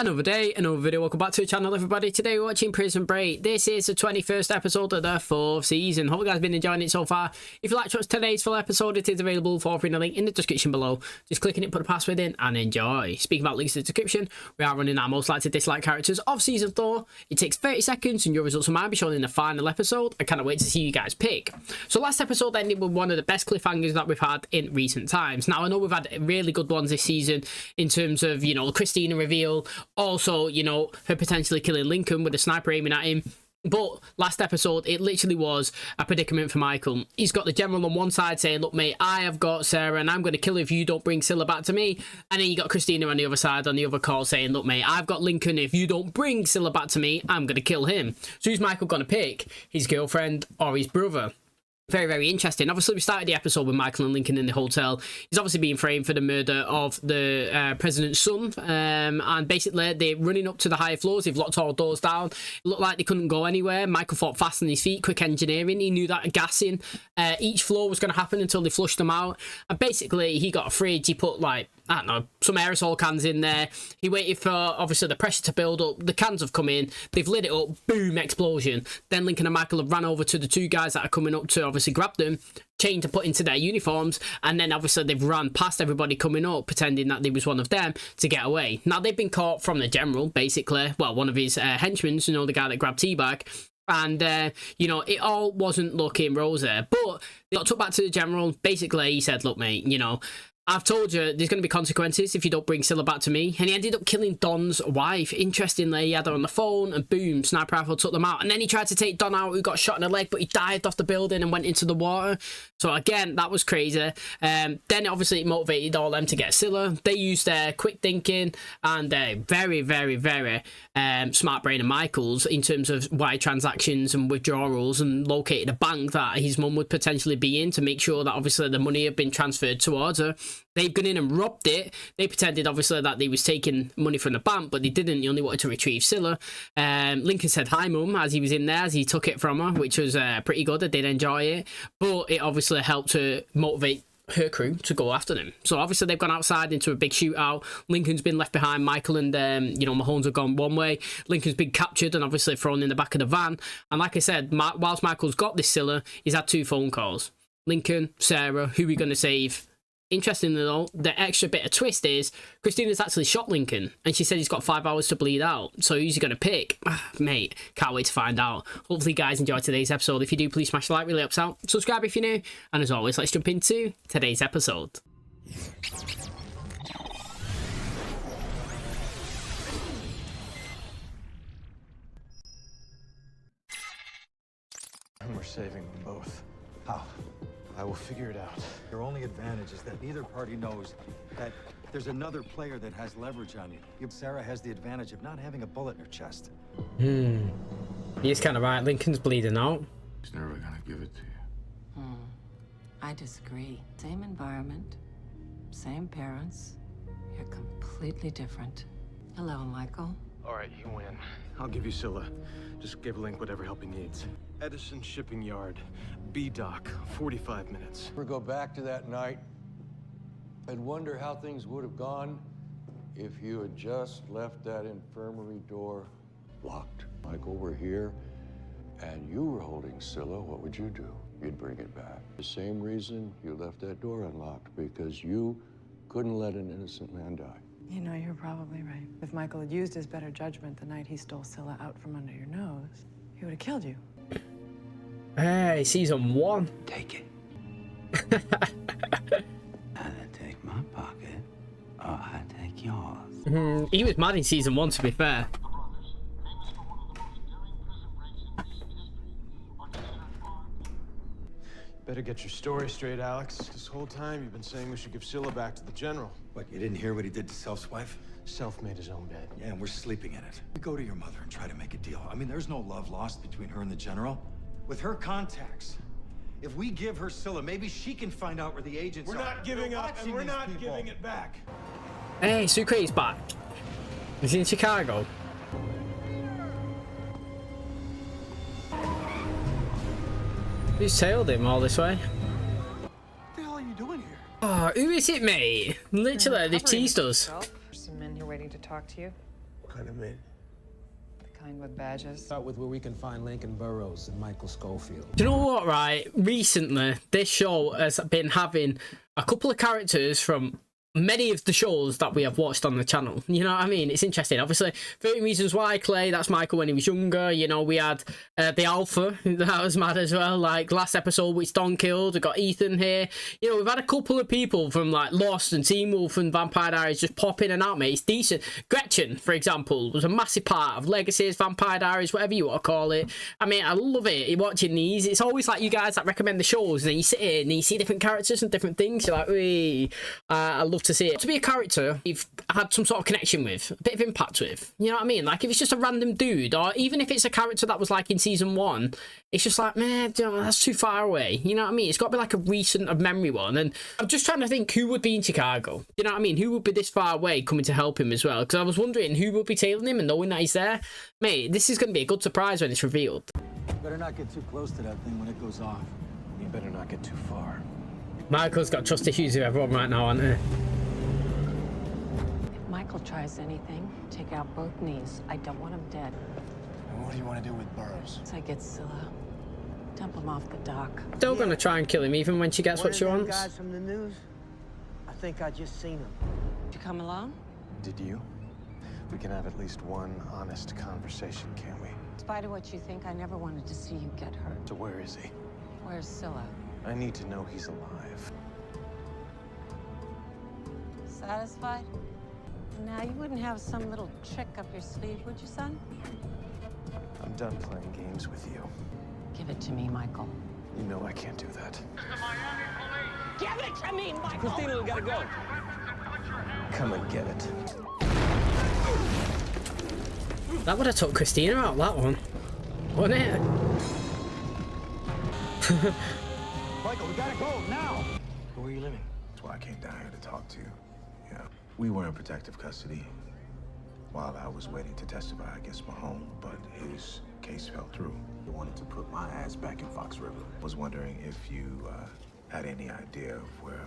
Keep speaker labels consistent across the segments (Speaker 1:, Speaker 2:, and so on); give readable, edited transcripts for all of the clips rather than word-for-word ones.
Speaker 1: Another day, another video. Welcome back to the channel, everybody. Today we're watching Prison Break. This is the 21st episode of the 4th season. Hope you guys have been enjoying it so far. If you like to watch today's full episode, it is available for free in the link in the description below. Just click on it, put a password in, and enjoy. Speaking about links in the description, we are running our most likely to dislike characters of season 4. It takes 30 seconds, and your results will be shown in the final episode. I cannot wait to see you guys pick. So last episode ended with one of the best cliffhangers that we've had in recent times. Now I know we've had really good ones this season in terms of, you know, the Christina reveal. Also, you know, her potentially killing Lincoln with a sniper aiming at him. But last episode, it literally was a predicament for Michael. He's got the general on one side saying, look, mate, I have got Sarah and I'm going to kill her if you don't bring Scylla back to me. And then you got Christina on the other side, on the other call, saying, look, mate, I've got Lincoln. If you don't bring Scylla back to me, I'm going to kill him. So who's Michael going to pick? His girlfriend or his brother? Very, very interesting. Obviously, we started the episode with Michael and Lincoln in the hotel. He's obviously being framed for the murder of the president's son. And basically, they're running up to the higher floors. They've locked all doors down. It looked like they couldn't go anywhere. Michael fought fast on his feet, quick engineering. He knew that gassing each floor was going to happen until they flushed them out. And basically, he got a fridge. He put, like, I don't know, some aerosol cans in there. He waited for, obviously, the pressure to build up. The cans have come in. They've lit it up. Boom, explosion. Then Lincoln and Michael have ran over to the two guys that are coming up to obviously grab them, chained to put into their uniforms, and then obviously they've run past everybody coming up, pretending that they was one of them to get away. Now, they've been caught from the general, basically. Well, one of his henchmen, you know, the guy that grabbed Teabag. And, you know, it all wasn't looking rosy. But they got took back to the general. Basically, he said, look, mate, you know, I've told you there's going to be consequences if you don't bring Scylla back to me. And he ended up killing Don's wife. Interestingly, he had her on the phone and boom, sniper rifle took them out. And then he tried to take Don out, who got shot in the leg, but he dived off the building and went into the water. So again, that was crazy. Then obviously it motivated all them to get Scylla. They used their quick thinking and very, very, very smart brain of Michael's in terms of wire transactions and withdrawals, and located a bank that his mum would potentially be in to make sure that obviously the money had been transferred towards her. They've gone in and robbed it. They pretended, obviously, that they was taking money from the bank, but they didn't. They only wanted to retrieve Scylla. Lincoln said hi, mum, as he was in there, as he took it from her, which was pretty good. I did enjoy it. But it obviously helped to motivate her crew to go after them. So obviously they've gone outside into a big shootout. Lincoln's been left behind. Michael and you know, Mahone's have gone one way. Lincoln's been captured and obviously thrown in the back of the van. And like I said, whilst Michael's got this Scylla, he's had 2 phone calls. Lincoln, Sarah, who are we going to save? Interestingly though, the extra bit of twist is Christina's actually shot Lincoln and she said he's got 5 hours to bleed out. So who's he going to pick? Mate, can't wait to find out. Hopefully you guys enjoyed today's episode. If you do, please smash the like, really helps out. Subscribe if you're new. And as always, let's jump into today's episode.
Speaker 2: And we're saving them both. How? I will figure it out.
Speaker 3: Your only advantage is that neither party knows that there's another player that has leverage on you. Sarah has the advantage of not having a bullet in her chest.
Speaker 1: He's kind of right. Lincoln's bleeding out.
Speaker 4: He's never gonna give it to you.
Speaker 5: I disagree. Same environment, same parents. You're completely different. Hello, Michael.
Speaker 2: All right, you win. I'll give you Scylla. Just give Link whatever help he needs. Edison Shipping Yard, B-Dock, 45 minutes.
Speaker 6: Ever go back to that night and wonder how things would have gone if you had just left that infirmary door locked? Michael were here and you were holding Scylla, what would you do? You'd bring it back. The same reason you left that door unlocked, because you couldn't let an innocent man die.
Speaker 7: You know, you're probably right. If Michael had used his better judgment the night he stole Scylla out from under your nose, he would have killed you.
Speaker 1: Hey, season 1.
Speaker 8: Take it. Either take my pocket, or I take yours.
Speaker 1: He was mad in season 1, to be fair.
Speaker 2: Better get your story straight, Alex. This whole time you've been saying we should give Scylla back to the general.
Speaker 3: What, you didn't hear what he did to Self's wife?
Speaker 2: Self made his own bed.
Speaker 3: Yeah, and we're sleeping in it. We go to your mother and try to make a deal. I mean, there's no love lost between her and the general. With her contacts, if we give her Scylla, maybe she can find out where the agents are.
Speaker 2: We're not giving up, and we're not
Speaker 3: people.
Speaker 2: giving it back.
Speaker 1: Hey, Sucre is back. He's in Chicago. Who's tailed him all this way?
Speaker 2: What the hell are you doing here?
Speaker 1: Oh, who is it, mate? Literally, they've teased us.
Speaker 9: Some men here waiting to talk to you. kind of men?
Speaker 7: The kind with badges.
Speaker 10: Start with where we can find Lincoln Burrows and Michael Schofield.
Speaker 1: Do you know what, right? Recently, this show has been having a couple of characters from many of the shows that we have watched on the channel. You know what I mean? It's interesting. Obviously, 13 Reasons Why, Clay, that's Michael when he was younger. You know, we had the Alpha, that was mad as well. Like, last episode, which Don killed. We got Ethan here. You know, we've had a couple of people from, like, Lost and Teen Wolf and Vampire Diaries just pop in and out, mate. It's decent. Gretchen, for example, was a massive part of Legacies, Vampire Diaries, whatever you want to call it. I mean, I love it. Watching these, it's always like you guys that recommend the shows, and then you sit here and you see different characters and different things. You're like, wee. I love to see it. To be a character you've had some sort of connection with, a bit of impact with, you know what I mean? Like, if it's just a random dude, or even if it's a character that was like in season 1, it's just like, man, you know, that's too far away. You know what I mean? It's got to be like a recent of memory one. And I'm just trying to think who would be in Chicago. You know what I mean? Who would be this far away coming to help him as well? Because I was wondering who would be tailing him and knowing that he's there. Mate, this is going to be a good surprise when it's revealed.
Speaker 3: Better not get too close to that thing when it goes off.
Speaker 2: You better not get too far.
Speaker 1: Michael's got trust issues with everyone right now, hasn't he?
Speaker 5: If Michael tries anything, take out both knees. I don't want him dead.
Speaker 9: And what do you want to do with Burrows?
Speaker 5: Once I get Scylla, dump him off the dock.
Speaker 1: Still going to try and kill him even when she gets what she wants.
Speaker 11: Guys from the news? I think I just seen him.
Speaker 5: Did you come alone?
Speaker 2: Did you? We can have at least one honest conversation, can't we?
Speaker 5: In spite of what you think, I never wanted to see you get hurt.
Speaker 2: So where is he?
Speaker 5: Where's Scylla?
Speaker 2: I need to know he's alive.
Speaker 5: Satisfied? Now, you wouldn't have some little trick up your sleeve, would you, son?
Speaker 2: I'm done playing games with you.
Speaker 5: Give it to me, Michael.
Speaker 2: You know I can't do that.
Speaker 5: Give it to me, Michael!
Speaker 10: Christina, we gotta go.
Speaker 2: Come and get it.
Speaker 1: That would have took Christina out, that one. Wouldn't it?
Speaker 3: Michael, we gotta go now.
Speaker 9: Where are you living?
Speaker 4: That's why I came down here to talk to you. Yeah. We were in protective custody while I was waiting to testify against Mahone, but his case fell through. He wanted to put my ass back in Fox River. Was wondering if you had any idea of where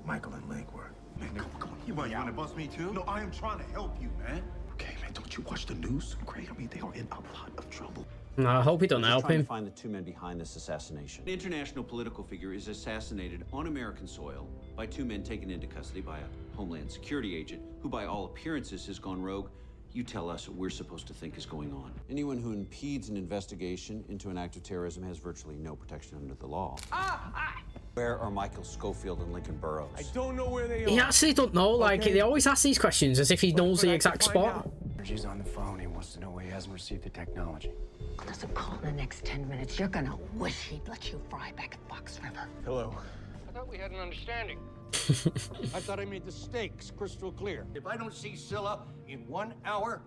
Speaker 4: Michael and Link were.
Speaker 12: Man, come on. You want to bust me too? No, I am trying to help you, man. Okay, man, don't you watch the news, Craig? I mean, they are in a lot of trouble.
Speaker 1: No, I hope he don't help him.
Speaker 13: To find the two men behind this assassination. An international political figure is assassinated on American soil by two men taken into custody by a Homeland Security agent who, by all appearances, has gone rogue. You tell us what we're supposed to think is going on. Anyone who impedes an investigation into an act of terrorism has virtually no protection under the law. Where are Michael Schofield and Lincoln Burrows?
Speaker 9: I don't know where they are.
Speaker 1: He actually don't know. Like, they always ask these questions as if he knows the exact spot.
Speaker 9: Energy's on the phone. He wants to know why he hasn't received the technology.
Speaker 5: Doesn't call in the next 10 minutes. You're gonna wish he'd let you fry back at Fox River.
Speaker 2: Hello.
Speaker 10: I thought we had an understanding. I thought I made the stakes crystal clear.
Speaker 12: If I don't see Scylla in 1 hour,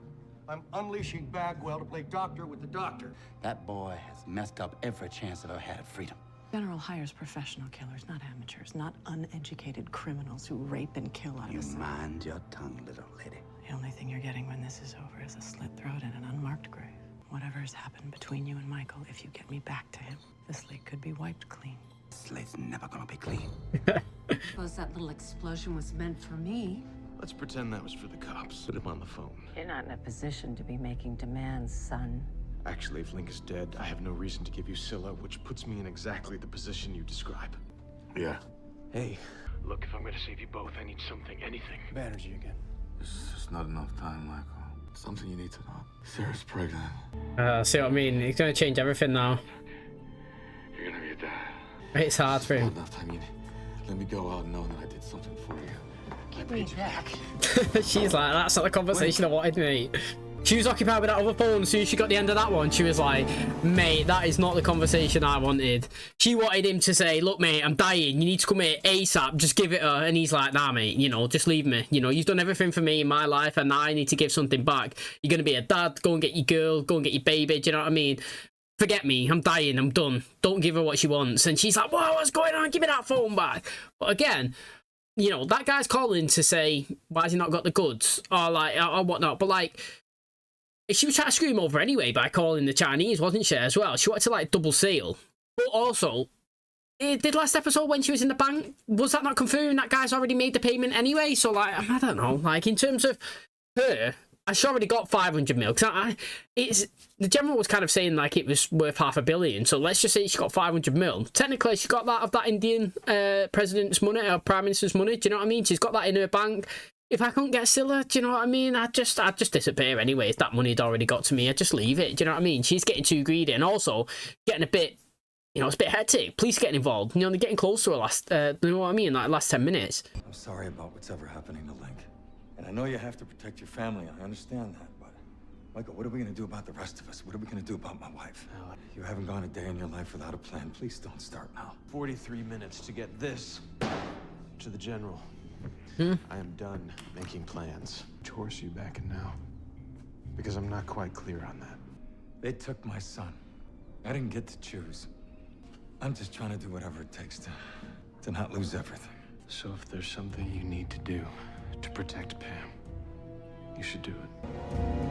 Speaker 12: I'm unleashing Bagwell to play doctor with the doctor.
Speaker 8: That boy has messed up every chance I've ever had of freedom.
Speaker 7: General hires professional killers, not amateurs, not uneducated criminals who rape and kill out of
Speaker 8: You
Speaker 7: sight.
Speaker 8: mind your tongue, little lady.
Speaker 7: The only thing you're getting when this is over is a slit throat and an unmarked grave. Whatever has happened between you and Michael, if you get me back to him, the slate could be wiped clean.
Speaker 8: The slate's never gonna be clean.
Speaker 5: Suppose that little explosion was meant for me.
Speaker 2: Let's pretend that was for the cops. Put him on the phone.
Speaker 5: You're not in a position to be making demands, son.
Speaker 2: Actually, if Link is dead, I have no reason to give you Scylla, which puts me in exactly the position you describe.
Speaker 4: Yeah.
Speaker 2: Hey.
Speaker 9: Look, if I'm gonna save you both, I need something, anything. Energy again.
Speaker 4: This is just not enough time, Michael. Something you need to know. Sarah's pregnant.
Speaker 1: See what I mean? He's going to change everything now.
Speaker 4: You're gonna be a dad.
Speaker 1: It's hard for him.
Speaker 4: Not enough time. You let me go out knowing that I did something for you.
Speaker 5: Give me back.
Speaker 1: She's like, that's not the conversation I wanted, mate. She was occupied with that other phone. As soon as she got the end of that one, she was like, mate, that is not the conversation I wanted. She wanted him to say, look, mate, I'm dying. You need to come here ASAP. Just give it her. And he's like, nah, mate, you know, just leave me. You know, you've done everything for me in my life, and now I need to give something back. You're going to be a dad. Go and get your girl. Go and get your baby. Do you know what I mean? Forget me. I'm dying. I'm done. Don't give her what she wants. And she's like, whoa, what's going on? Give me that phone back. But again, you know, that guy's calling to say, why has he not got the goods? Or like, or whatnot. But like, she was trying to screw him over anyway by calling the Chinese, wasn't she, as well? She wanted to, like, double seal. But also, did last episode when she was in the bank, was that not confirming that guy's already made the payment anyway? So, like, I don't know. Like, in terms of her, she already got 500 mil. It's the general was kind of saying like it was worth $500 million. So let's just say she got 500 mil. Technically, she got that of that Indian president's money or prime minister's money. Do you know what I mean? She's got that in her bank. If I couldn't get Scylla, do you know what I mean? I'd just disappear anyway. If that money had already got to me, I'd just leave it. Do you know what I mean? She's getting too greedy and also getting a bit, you know, it's a bit hectic. Police getting involved. You know, they're getting close to her last, you know what I mean? Like last 10 minutes.
Speaker 3: I'm sorry about what's ever happening to Link. And I know you have to protect your family. I understand that, but Michael, what are we gonna do about the rest of us? What are we gonna do about my wife? You haven't gone a day in your life without a plan. Please don't start now.
Speaker 2: 43 minutes to get this to the general. I am done making plans. Which horse are you backing now? Because I'm not quite clear on that.
Speaker 3: They took my son. I didn't get to choose. I'm just trying to do whatever it takes to not lose everything.
Speaker 2: So if there's something you need to do to protect Pam, you should do it.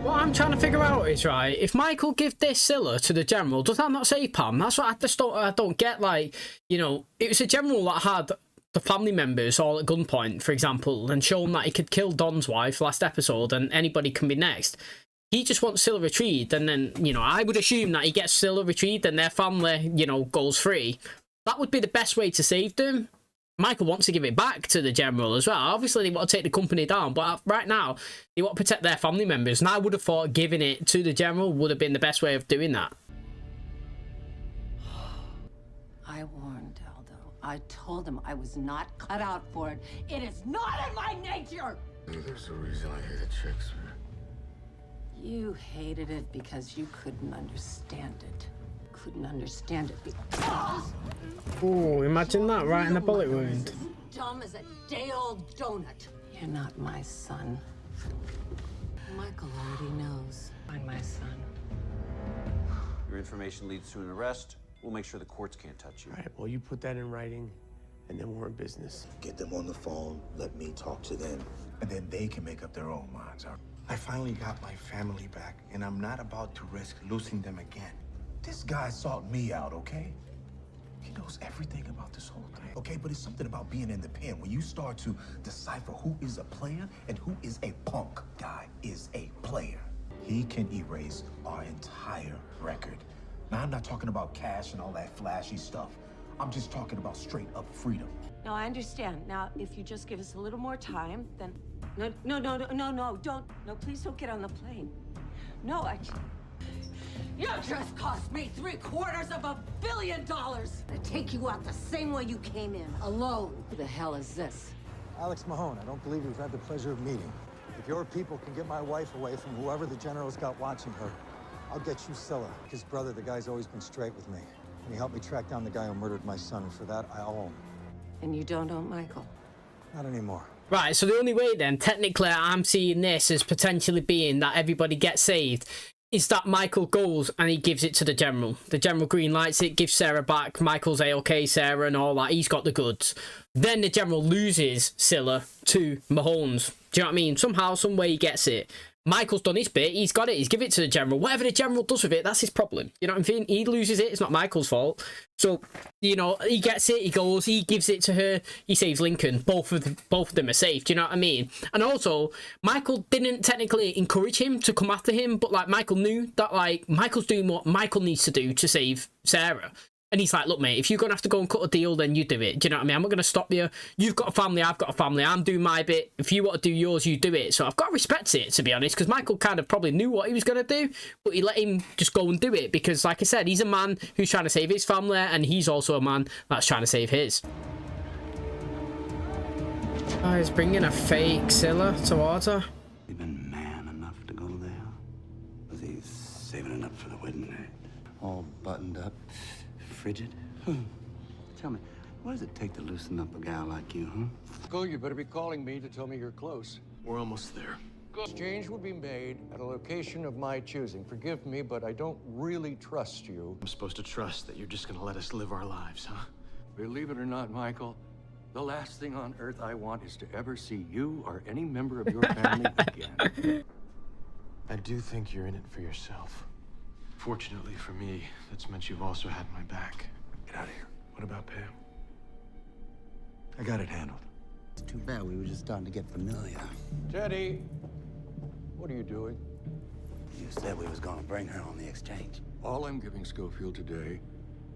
Speaker 1: What I'm trying to figure out is, right, if Michael give this Scylla to the general, does that not save Pam? That's what I don't get. Like, you know, it was a general that had the family members all at gunpoint, for example, and shown that he could kill Don's wife last episode and anybody can be next. He just wants Scylla retrieved, and then, you know, I would assume that he gets Scylla retrieved and their family, you know, goes free. That would be the best way to save them. Michael wants to give it back to the general as well. Obviously, they want to take the company down, but right now, they want to protect their family members. And I would have thought giving it to the general would have been the best way of doing that.
Speaker 5: I warned Aldo. I told him I was not cut out for it. It is not in my nature!
Speaker 4: There's a reason I hate chicks, man.
Speaker 5: You hated it because you couldn't understand it. Couldn't understand it because...
Speaker 1: Oh, imagine that, right in the bullet wound.
Speaker 5: Dumb as a day-old donut. You're not my son. Michael already knows I'm my son.
Speaker 13: Your information leads to an arrest. We'll make sure the courts can't touch you.
Speaker 11: All right, well, you put that in writing, and then we're in business.
Speaker 4: Get them on the phone, let me talk to them, and then they can make up their own minds. I finally got my family back, and I'm not about to risk losing them again. This guy sought me out, okay? He knows everything about this whole thing, okay? But it's something about being in the pen when you start to decipher who is a player and who is a punk. Guy is a player. He can erase our entire record. Now, I'm not talking about cash and all that flashy stuff. I'm just talking about straight up freedom.
Speaker 5: No, I understand. Now, if you just give us a little more time, then... No, don't. No, please don't get on the plane. No, You just cost me $750 million to take you out the same way you came in, alone. Who the hell is this?
Speaker 3: Alex Mahone, I don't believe we've had the pleasure of meeting. If your people can get my wife away from whoever the general's got watching her, I'll get you Scylla. His brother, the guy's always been straight with me. And he helped me track down the guy who murdered my son, and for that, I owe him.
Speaker 5: And you don't own Michael?
Speaker 3: Not anymore.
Speaker 1: Right, so the only way then, technically, I'm seeing this as potentially being that everybody gets saved, is that Michael goes and he gives it to the general. The general green lights it, gives Sarah back. Michael's A-OK, Sarah and all that. He's got the goods. Then the general loses Scylla to Mahone's. Do you know what I mean? Somehow, some way he gets it. Michael's done his bit. He's got it. He's given it to the general. Whatever the general does with it, that's his problem. You know what I'm saying? He loses it. It's not Michael's fault. So, you know, he gets it. He goes. He gives it to her. He saves Lincoln. Both of them are safe. Do you know what I mean? And also, Michael didn't technically encourage him to come after him, but like Michael knew that like Michael's doing what Michael needs to do to save Sarah. And he's like, look, mate, if you're going to have to go and cut a deal, then you do it. Do you know what I mean? I'm not going to stop you. You've got a family, I've got a family. I'm doing my bit. If you want to do yours, you do it. So I've got to respect it, to be honest, because Michael kind of probably knew what he was going to do, but he let him just go and do it because, like I said, he's a man who's trying to save his family, and he's also a man that's trying to save his. Oh, he's bringing a fake Scylla towards her.
Speaker 8: He been man enough to go there? Was he saving it up for the wedding night? All buttoned up? Frigid? Tell me, what does it take to loosen up a gal like you, huh?
Speaker 6: Go, you better be calling me to tell me you're close.
Speaker 2: We're almost there.
Speaker 6: Exchange will be made at a location of my choosing. Forgive me, but I don't really trust you.
Speaker 2: I'm supposed to trust that you're just gonna let us live our lives, huh?
Speaker 6: Believe it or not, Michael, the last thing on earth I want is to ever see you or any member of your family again.
Speaker 2: I do think you're in it for yourself. Fortunately for me, that's meant you've also had my back. Get out of here. What about Pam?
Speaker 3: I got it handled.
Speaker 8: It's too bad we were just starting to get familiar.
Speaker 6: Teddy, What are you doing?
Speaker 8: You said we was gonna bring her on the exchange.
Speaker 6: All I'm giving Schofield today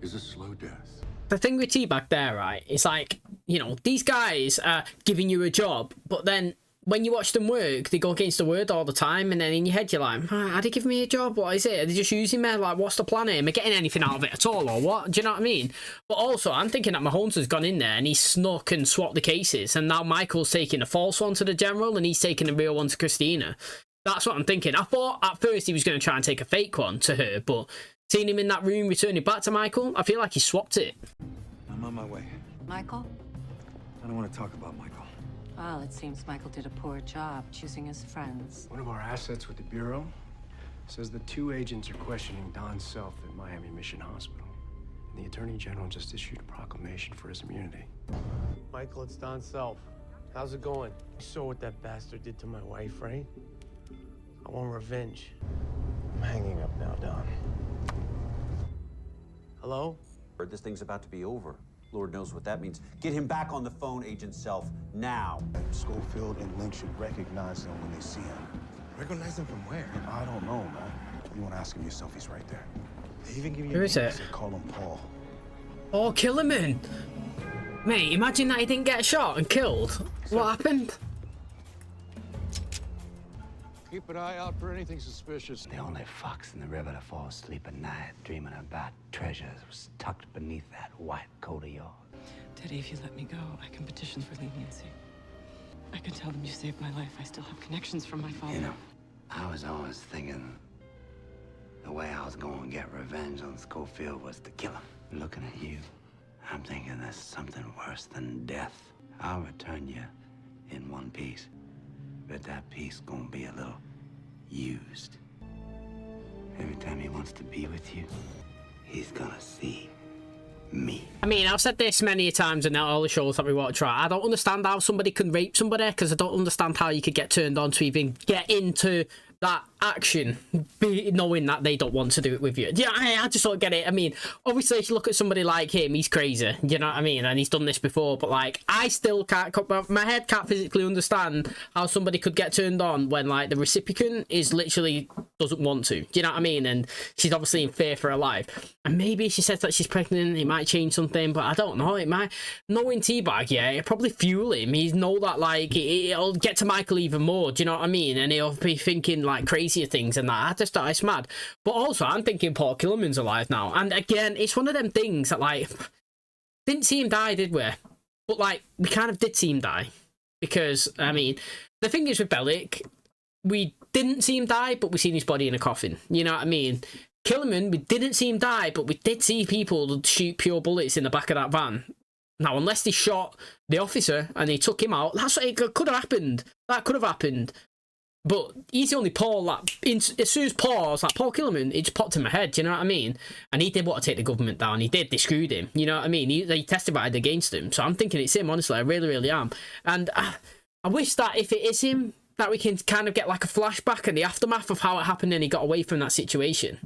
Speaker 6: is a slow death.
Speaker 1: The thing with T-Bag there, right, it's like, you know, these guys are giving you a job, but then when you watch them work, they go against the word all the time, and then in your head you're like, are they giving me a job? What is it? Are they just using me? Like, what's the plan here? Am I getting anything out of it at all, or what? Do you know what I mean? But also, I'm thinking that Mahone has gone in there and he's snuck and swapped the cases, and now Michael's taking a false one to the general and he's taking a real one to Christina. That's what I'm thinking. I thought at first he was going to try and take a fake one to her, but seeing him in that room returning back to Michael, I feel like he swapped it.
Speaker 14: I'm on my way.
Speaker 5: Michael?
Speaker 14: I don't want to talk about Michael.
Speaker 5: Well, it seems Michael did a poor job choosing his friends.
Speaker 11: One of our assets with the Bureau says the 2 agents are questioning Don Self at Miami Mission Hospital. And the Attorney General just issued a proclamation for his immunity.
Speaker 15: Michael, it's Don Self. How's it going? You saw what that bastard did to my wife, right? I want revenge.
Speaker 2: I'm hanging up now, Don.
Speaker 15: Hello?
Speaker 13: This thing's about to be over. Lord knows what that means. Get him back on the phone, Agent Self, now.
Speaker 4: Schofield and Link should recognize him when they see him.
Speaker 12: Recognize him from where?
Speaker 4: I don't know, man. You want to ask him yourself, he's right there.
Speaker 12: They even give you
Speaker 1: Who is it?
Speaker 4: Call him Paul.
Speaker 1: Oh, Killerman! Mate, imagine that he didn't get shot and killed. What happened?
Speaker 6: Keep an eye out for anything suspicious.
Speaker 8: The only fox in the river to fall asleep at night dreaming about treasures was tucked beneath that white coat of yours.
Speaker 7: Teddy, if you let me go, I can petition for leniency. I can tell them you saved my life. I still have connections from my father.
Speaker 8: You know, I was always thinking the way I was going to get revenge on Schofield was to kill him. Looking at you, I'm thinking there's something worse than death. I'll return you in one piece, but that piece gonna be a little used. Every time he wants to be with you, he's gonna see me.
Speaker 1: I mean, I've said this many times in all the shows that we watch, right? I don't understand how somebody can rape somebody, because I don't understand how you could get turned on to even get into that action, knowing that they don't want to do it with you. Yeah, I just don't get it. I mean, obviously, if you look at somebody like him, he's crazy, you know what I mean? And he's done this before, but like, I still can't, my head can't physically understand how somebody could get turned on when like the recipient is literally doesn't want to, do you know what I mean? And she's obviously in fear for her life. And maybe she says that she's pregnant, it might change something, but I don't know. It might, knowing T-Bag, yeah, it'll probably fuel him. He's know that like it'll get to Michael even more, do you know what I mean? And he'll be thinking like crazier things and that. I just thought it's mad. But also, I'm thinking Paul Killerman's alive now. And again, it's one of them things that like, didn't see him die, did we? But like, we kind of did see him die. Because, I mean, the thing is with Bellic, we didn't see him die, but we seen his body in a coffin. You know what I mean? Killerman, we didn't see him die, but we did see people shoot pure bullets in the back of that van. Now, unless they shot the officer and they took him out, that's what it could have happened. That could have happened. But he's the only Paul that, as soon as Paul was like, Paul Killerman, it just popped in my head, do you know what I mean? And he did want to take the government down. He did. They screwed him. You know what I mean? They testified against him. So I'm thinking it's him, honestly. I really, really am. And I wish that if it is him, that we can kind of get like a flashback and the aftermath of how it happened and he got away from that situation.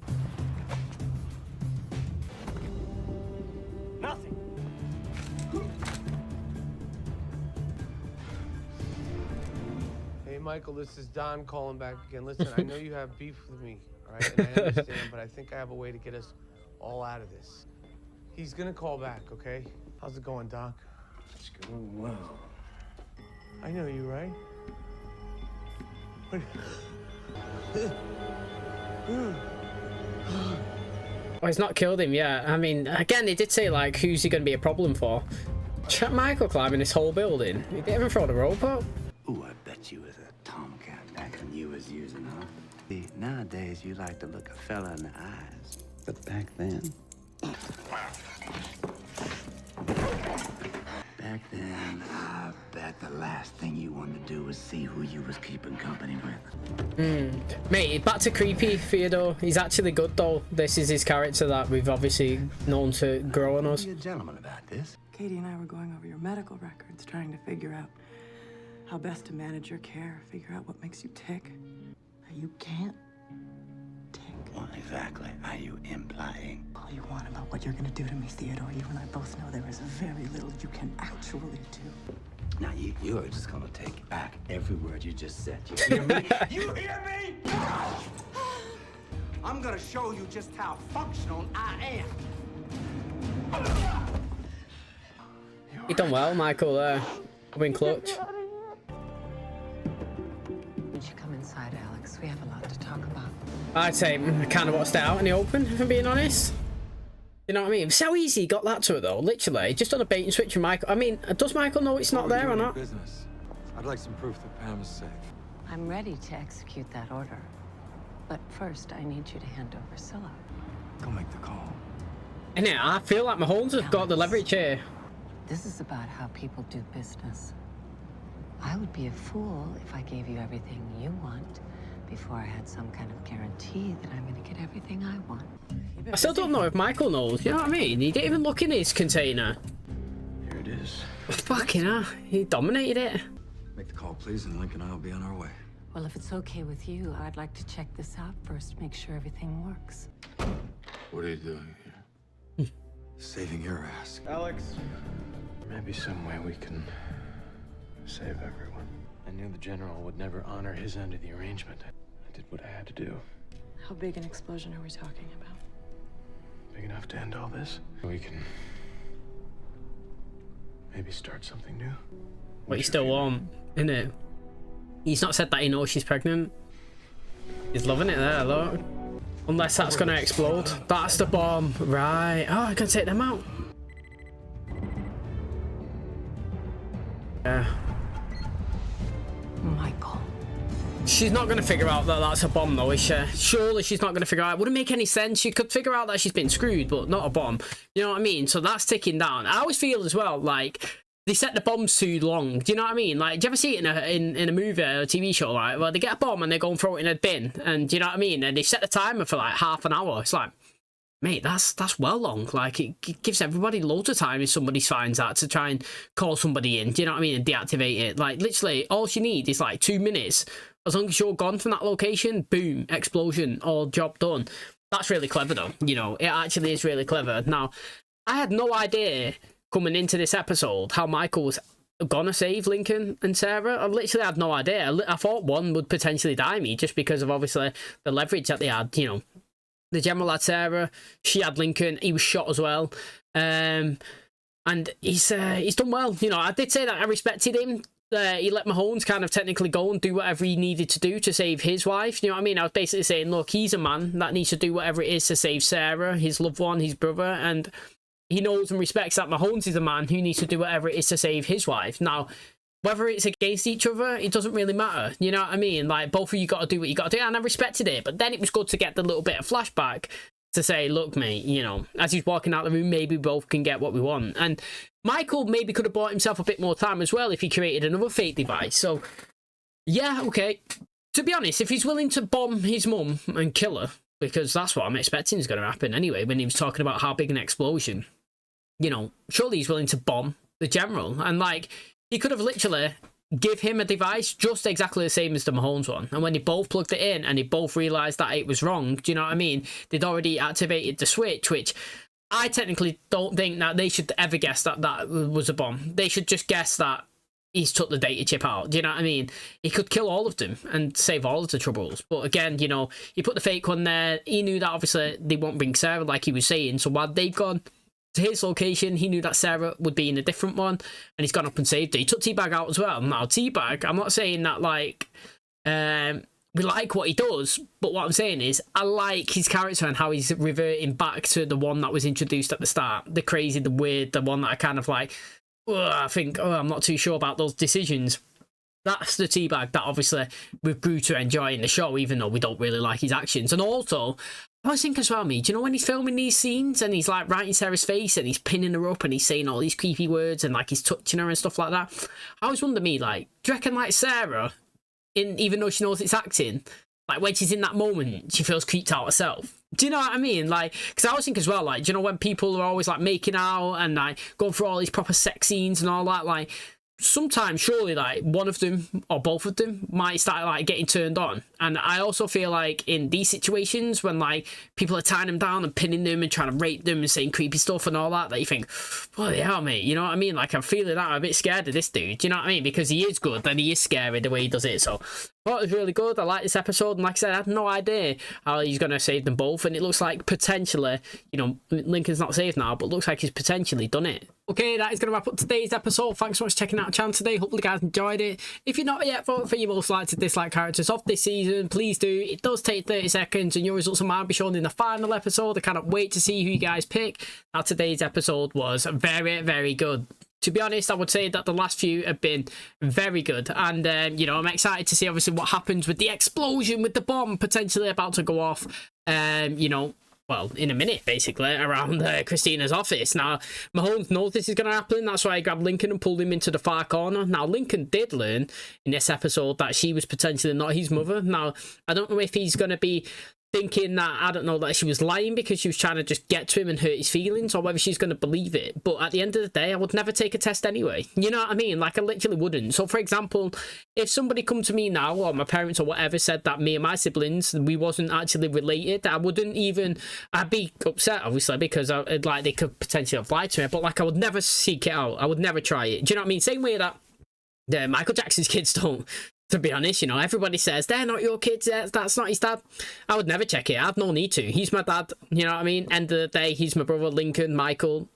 Speaker 15: Nothing. Hey, Michael, this is Don calling back again. Listen, I know you have beef with me, all right? And I understand, but I think I have a way to get us all out of this. He's gonna call back, okay? How's it going, Doc?
Speaker 11: It's going well.
Speaker 15: I know you, right?
Speaker 1: Oh, he's not killed him yet. I mean, again, they did say, like, who's he going to be a problem for? Check Michael climbing this whole building. He didn't even throw the rope up.
Speaker 8: Ooh, I bet you was a tomcat back when you was using her. See, nowadays you like to look a fella in the eyes. But back then... Back then, I bet the last thing you wanted to do was see who you was keeping company with.
Speaker 1: Mate, back to creepy Theodore. He's actually good though. This is his character that we've obviously known to grow on us.
Speaker 8: Be a gentleman about this.
Speaker 7: Katie and I were going over your medical records, trying to figure out how best to manage your care, figure out what makes you tick. You can't tick.
Speaker 8: What exactly are you implying?
Speaker 7: All you want about what you're gonna do to me, Theodore. You and I both know there is very little you can actually do.
Speaker 8: Now, you're just gonna take back every word you just said. You hear me? You hear me? I'm gonna show you just how functional I am.
Speaker 1: You done well, Michael, there. Win clutch.
Speaker 5: You should come inside, Alex. We have a lot to talk about.
Speaker 1: I'd say I kind of watched it out in the open, if I'm being honest. You know what I mean? So easy he got that to it, though. Literally, just on a bait and switch from Michael. I mean, does Michael know it's not there or not?
Speaker 3: Business. I'd like some proof that Pam is safe.
Speaker 5: I'm ready to execute that order. But first, I need you to hand over Scylla.
Speaker 14: Go make the call.
Speaker 1: And yeah, I feel like Mahomes have got the leverage here.
Speaker 5: This is about how people do business. I would be a fool if I gave you everything you want before I had some kind of guarantee that I'm going to get everything I want.
Speaker 1: I still don't know if Michael knows, you know what I mean? He didn't even look in his container.
Speaker 11: Here it is.
Speaker 1: Fucking hell, he dominated it.
Speaker 14: Make the call, please, and Lincoln and I will be on our way.
Speaker 5: Well, if it's okay with you, I'd like to check this out first, make sure everything works.
Speaker 4: What are you doing here?
Speaker 14: Saving your ass.
Speaker 11: Alex. Maybe some way we can save everyone. I knew the general would never honor his end of the arrangement. I did what I had to do.
Speaker 7: How big an explosion are we talking about?
Speaker 11: Big enough to end all this. We can maybe start something new.
Speaker 1: But he's still warm, isn't it? He's not said that he knows she's pregnant. He's loving it there, look. Unless that's gonna explode. That's the bomb. Right. Oh, I can take them out. Yeah.
Speaker 5: Michael.
Speaker 1: She's not going to figure out that that's a bomb, though, is she? Surely she's not going to figure out. It wouldn't make any sense. She could figure out that she's been screwed, but not a bomb. You know what I mean? So that's ticking down. I always feel as well, like, they set the bombs too long. Do you know what I mean? Like, do you ever see it in a movie or a TV show, right? Well, they get a bomb and they go and throw it in a bin. And do you know what I mean? And they set the timer for, like, half an hour. It's like, mate, that's well long. Like, it gives everybody loads of time if somebody finds that to try and call somebody in. Do you know what I mean? And deactivate it. Like, literally, all you need is, like, 2 minutes. As long as you're gone from that location, boom, explosion, all job done. That's really clever, though. You know, it actually is really clever. Now, I had no idea coming into this episode how Michael was gonna save Lincoln and Sarah. I literally had no idea. I thought one would potentially die me just because of, obviously, the leverage that they had, you know. The general had Sarah, she had Lincoln, he was shot as well. And he's done well. You know, I did say that I respected him. He let Mahone kind of technically go and do whatever he needed to do to save his wife. You know what I mean? I was basically saying, look, he's a man that needs to do whatever it is to save Sarah, his loved one, his brother, and he knows and respects that Mahomes is a man who needs to do whatever it is to save his wife. Now, whether it's against each other, it doesn't really matter. You know what I mean? Like, both of you got to do what you got to do, and I respected it. But then it was good to get the little bit of flashback to say, look, mate, you know, as he's walking out the room, maybe we both can get what we want. And Michael maybe could have bought himself a bit more time as well if he created another fake device. So, yeah, okay. To be honest, if he's willing to bomb his mum and kill her, because that's what I'm expecting is going to happen anyway, when he was talking about how big an explosion, you know, surely he's willing to bomb the general. And, like, he could have literally give him a device just exactly the same as the Mahomes one. And when they both plugged it in and they both realised that it was wrong, do you know what I mean? They'd already activated the switch, which I technically don't think that they should ever guess that that was a bomb. They should just guess that he's took the data chip out. Do you know what I mean? He could kill all of them and save all of the troubles. But again, you know, he put the fake one there. He knew that obviously they won't bring Sarah like he was saying. So while they've gone to his location, he knew that Sarah would be in a different one, and he's gone up and saved her. He took Teabag out as well. Now, Teabag, I'm not saying that, like, we like what he does, but what I'm saying is I like his character and how he's reverting back to the one that was introduced at the start. The crazy, the weird, the one that I kind of like, I think, I'm not too sure about those decisions. That's the Teabag that obviously we grew to enjoy in the show, even though we don't really like his actions. And also, I was thinking as well, do you know when he's filming these scenes and he's like right in Sarah's face and he's pinning her up and he's saying all these creepy words and like he's touching her and stuff like that? I always wonder, like, do you reckon like Sarah, even though she knows it's acting, like when she's in that moment, she feels creeped out herself? Do you know what I mean? Like, because I always think as well, like, do you know when people are always like making out and like going through all these proper sex scenes and all that, like, sometimes surely like one of them or both of them might start like getting turned on. And I also feel like in these situations when like people are tying them down and pinning them and trying to rape them and saying creepy stuff and all that, that you think, bloody hell, mate, you know what I mean? Like I'm feeling that I'm a bit scared of this dude, you know what I mean? Because he is good and he is scary the way he does it. So I thought it was really good. I like this episode, and like I said, I had no idea how he's going to save them both, and it looks like potentially, you know, Lincoln's not saved now, but looks like he's potentially done it. Okay, that is going to wrap up today's episode. Thanks so much for checking out the channel today. Hopefully you guys enjoyed it. If you're not yet voting for your most likely to dislike characters of this season, please do. It does take 30 seconds, and your results might be shown in the final episode. I cannot wait to see who you guys pick. Now, today's episode was very, very good. To be honest, I would say that the last few have been very good. And, you know, I'm excited to see, obviously, what happens with the explosion, with the bomb potentially about to go off, you know, well, in a minute, basically, around Christina's office. Now, Mahone knows this is going to happen. That's why I grabbed Lincoln and pulled him into the far corner. Now, Lincoln did learn in this episode that she was potentially not his mother. Now, I don't know if he's going to be thinking that, I don't know, that she was lying because she was trying to just get to him and hurt his feelings, or whether she's going to believe it. But at the end of the day, I would never take a test anyway. You know what I mean? Like, I literally wouldn't. So, for example, if somebody come to me now, or my parents or whatever, said that me and my siblings, we wasn't actually related, I wouldn't even, I'd be upset, obviously, because like, they could potentially have lied to me, but, like, I would never seek it out. I would never try it. Do you know what I mean? Same way that Michael Jackson's kids don't. To be honest, you know, everybody says they're not your kids, that's not his dad. I would never check it. I have no need to. He's my dad, you know what I mean? End of the day, he's my brother, Lincoln, Michael.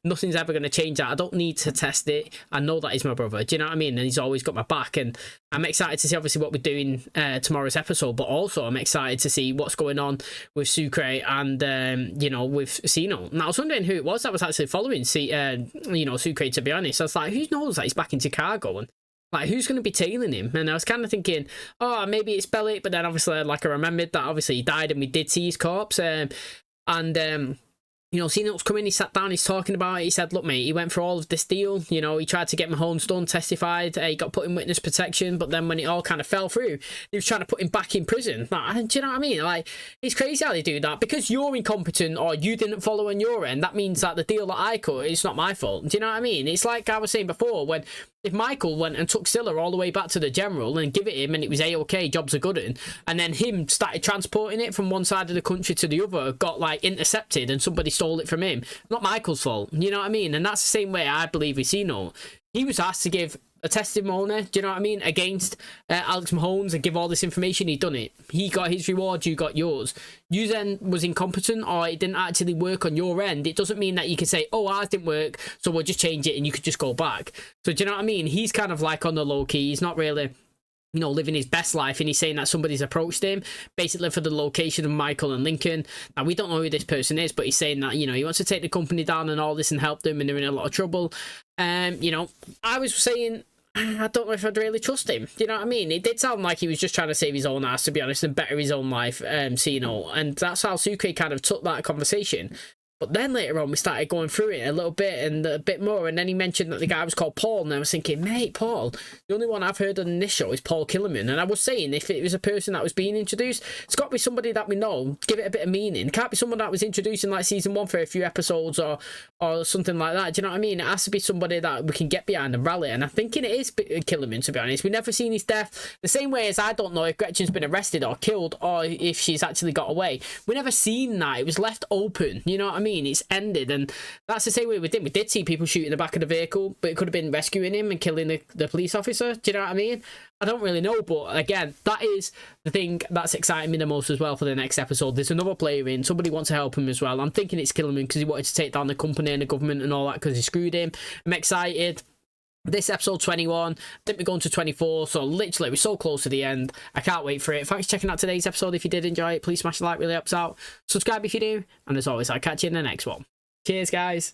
Speaker 1: Nothing's ever going to change that. I don't need to test it. I know that he's my brother. Do you know what I mean? And he's always got my back. And I'm excited to see, obviously, what we're doing tomorrow's episode. But also, I'm excited to see what's going on with Sucre and, you know, with Sino. Now, I was wondering who it was that was actually following, you know, Sucre, to be honest. I was like, who knows that he's back in Chicago? And like, who's going to be tailing him? And I was kind of thinking, oh, maybe it's Bellic, but then obviously, like, I remembered that obviously he died and we did see his corpse. You know, Ceno's come in, he sat down, he's talking about it. He said, look, mate, he went for all of this deal. You know, he tried to get Mahone's done, testified. He got put in witness protection, but then when it all kind of fell through, he was trying to put him back in prison. Like, do you know what I mean? Like, it's crazy how they do that. Because you're incompetent or you didn't follow on your end, that means that the deal that I cut, it's not my fault. Do you know what I mean? It's like I was saying before, when if Michael went and took Scylla all the way back to the general and give it him and it was A-OK, jobs are good, and then him started transporting it from one side of the country to the other, got like intercepted and somebody stole it from him, not Michael's fault. You know what I mean? And that's the same way I believe with Sino. He was asked to give a testimony, do you know what I mean, against Alex Mahone's and give all this information. He done it. He got his reward, you got yours. You then was incompetent or it didn't actually work on your end. It doesn't mean that you can say, oh, ours didn't work, so we'll just change it and you could just go back. So do you know what I mean? He's kind of like on the low key. He's not really, you know, living his best life, and he's saying that somebody's approached him basically for the location of Michael and Lincoln. Now, we don't know who this person is, but he's saying that, you know, he wants to take the company down and all this and help them, and they're in a lot of trouble. You know, I was saying, I don't know if I'd really trust him. Do you know what I mean? It did sound like he was just trying to save his own ass, to be honest, and better his own life, Sino. And that's how Sucre kind of took that conversation. But then later on, we started going through it a little bit and a bit more. And then he mentioned that the guy was called Paul. And I was thinking, mate, Paul, the only one I've heard on this show is Paul Killerman. And I was saying, if it was a person that was being introduced, it's got to be somebody that we know, give it a bit of meaning. It can't be someone that was introduced in like season 1 for a few episodes or something like that. Do you know what I mean? It has to be somebody that we can get behind and rally. And I'm thinking it is Killerman, to be honest. We've never seen his death. The same way as I don't know if Gretchen's been arrested or killed or if she's actually got away. We never seen that. It was left open. You know what I mean? It's ended. And that's the same way we did. We did see people shooting the back of the vehicle, but it could have been rescuing him and killing the police officer. Do you know what I mean? I don't really know, but again, that is the thing that's exciting me the most as well for the next episode. There's another player in. Somebody wants to help him as well. I'm thinking it's Killerman because he wanted to take down the company and the government and all that because he screwed him. I'm excited. This episode 21, I think we're going to 24, so literally we're so close to the end. I can't wait for it. Thanks for checking out today's episode. If you did enjoy it, please smash the like, really helps out. Subscribe if you do, and as always, I'll catch you in the next one. Cheers, guys.